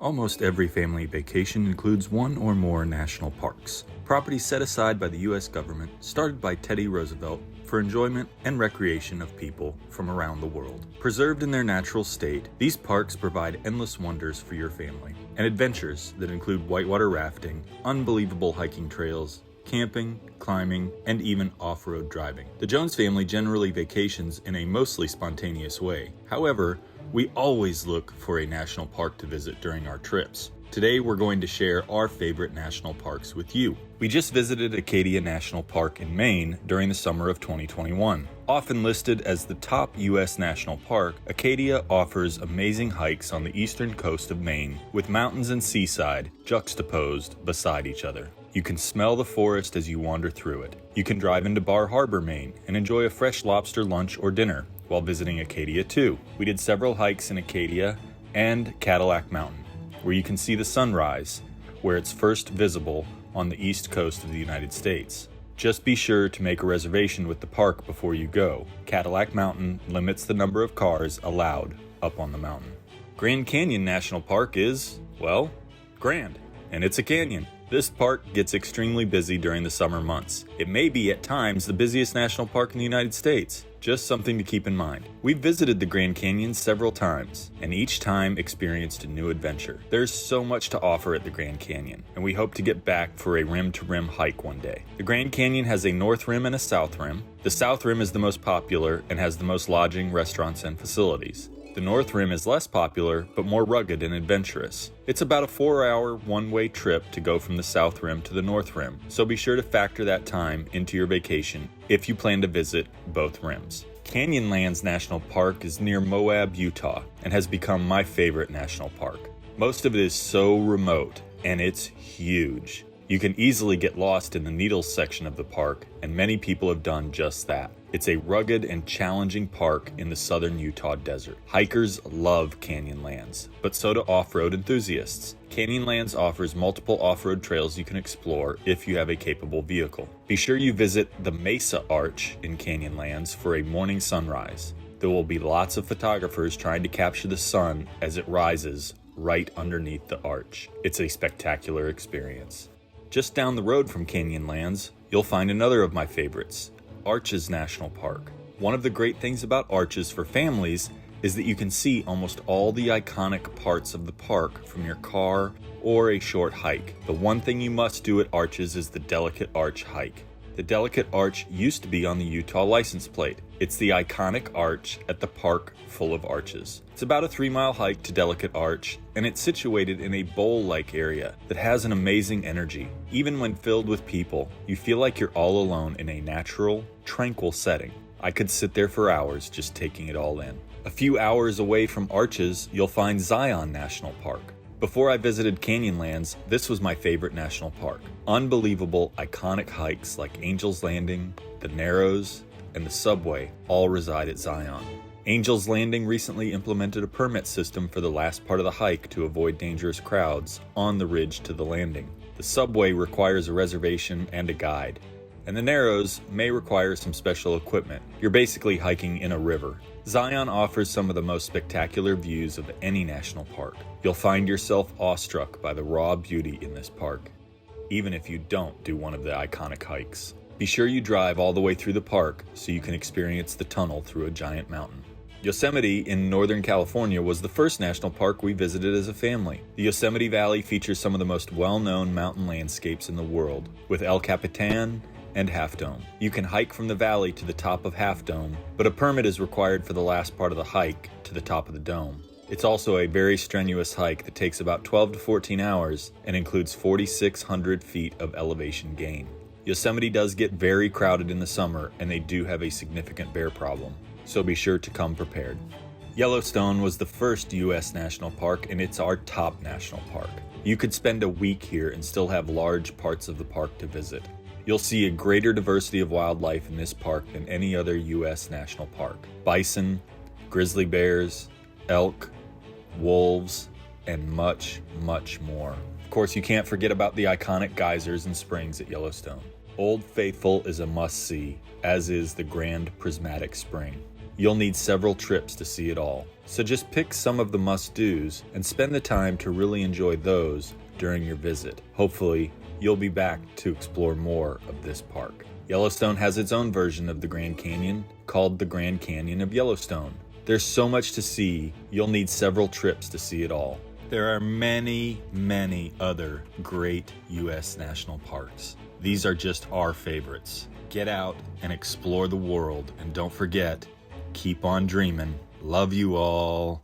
Almost every family vacation includes one or more national parks. Properties set aside by the U.S. government, started by Teddy Roosevelt for enjoyment and recreation of people from around the world. Preserved in their natural state, these parks provide endless wonders for your family and adventures that include whitewater rafting, unbelievable hiking trails, camping, climbing, and even off-road driving. The Jones family generally vacations in a mostly spontaneous way. However, we always look for a national park to visit during our trips. Today we're going to share our favorite national parks with you. We just visited Acadia National Park in Maine during the summer of 2021. Often listed as the top U.S. national park, Acadia offers amazing hikes on the eastern coast of Maine with mountains and seaside juxtaposed beside each other. You can smell the forest as you wander through it. You can drive into Bar Harbor, Maine, and enjoy a fresh lobster lunch or dinner while visiting Acadia too. We did several hikes in Acadia and Cadillac Mountain, where you can see the sunrise, where it's first visible on the east coast of the United States. Just be sure to make a reservation with the park before you go. Cadillac Mountain limits the number of cars allowed up on the mountain. Grand Canyon National Park is, well, grand, and it's a canyon. This park gets extremely busy during the summer months. It may be at times the busiest national park in the United States. Just something to keep in mind. We've visited the Grand Canyon several times, and each time experienced a new adventure. There's so much to offer at the Grand Canyon, and we hope to get back for a rim-to-rim hike one day. The Grand Canyon has a north rim and a south rim. The south rim is the most popular and has the most lodging, restaurants, and facilities. The north rim is less popular, but more rugged and adventurous. It's about a 4-hour one-way trip to go from the south rim to the north rim, so be sure to factor that time into your vacation if you plan to visit both rims. Canyonlands National Park is near Moab, Utah, and has become my favorite national park. Most of it is so remote, and it's huge. You can easily get lost in the Needles section of the park, and many people have done just that. It's a rugged and challenging park in the southern Utah desert. Hikers love Canyonlands, but so do off-road enthusiasts. Canyonlands offers multiple off-road trails you can explore if you have a capable vehicle. Be sure you visit the Mesa Arch in Canyonlands for a morning sunrise. There will be lots of photographers trying to capture the sun as it rises right underneath the arch. It's a spectacular experience. Just down the road from Canyonlands, you'll find another of my favorites, Arches National Park. One of the great things about Arches for families is that you can see almost all the iconic parts of the park from your car or a short hike. The one thing you must do at Arches is the Delicate Arch hike. The Delicate Arch used to be on the Utah license plate. It's the iconic arch at the park full of arches. It's about a 3-mile hike to Delicate Arch, and it's situated in a bowl-like area that has an amazing energy. Even when filled with people, you feel like you're all alone in a natural, tranquil setting. I could sit there for hours just taking it all in. A few hours away from Arches, you'll find Zion National Park. Before I visited Canyonlands, this was my favorite national park. Unbelievable, iconic hikes like Angel's Landing, the Narrows, and the Subway all reside at Zion. Angel's Landing recently implemented a permit system for the last part of the hike to avoid dangerous crowds on the ridge to the landing. The Subway requires a reservation and a guide, and the Narrows may require some special equipment. You're basically hiking in a river. Zion offers some of the most spectacular views of any national park. You'll find yourself awestruck by the raw beauty in this park, even if you don't do one of the iconic hikes. Be sure you drive all the way through the park so you can experience the tunnel through a giant mountain. Yosemite in Northern California was the first national park we visited as a family. The Yosemite Valley features some of the most well-known mountain landscapes in the world, with El Capitan and Half Dome. You can hike from the valley to the top of Half Dome, but a permit is required for the last part of the hike to the top of the dome. It's also a very strenuous hike that takes about 12 to 14 hours and includes 4,600 feet of elevation gain. Yosemite does get very crowded in the summer, and they do have a significant bear problem, so be sure to come prepared. Yellowstone was the first U.S. national park, and it's our top national park. You could spend a week here and still have large parts of the park to visit. You'll see a greater diversity of wildlife in this park than any other U.S. national park. Bison, grizzly bears, elk, wolves, and much, much more. Of course, you can't forget about the iconic geysers and springs at Yellowstone. Old Faithful is a must-see, as is the Grand Prismatic Spring. you'll need several trips to see it all. So just pick some of the must-dos and spend the time to really enjoy those during your visit. Hopefully, you'll be back to explore more of this park. Yellowstone has its own version of the Grand Canyon called the Grand Canyon of Yellowstone. There's so much to see, you'll need several trips to see it all. There are many, many other great U.S. national parks. These are just our favorites. Get out and explore the world, and don't forget, keep on dreaming. Love you all.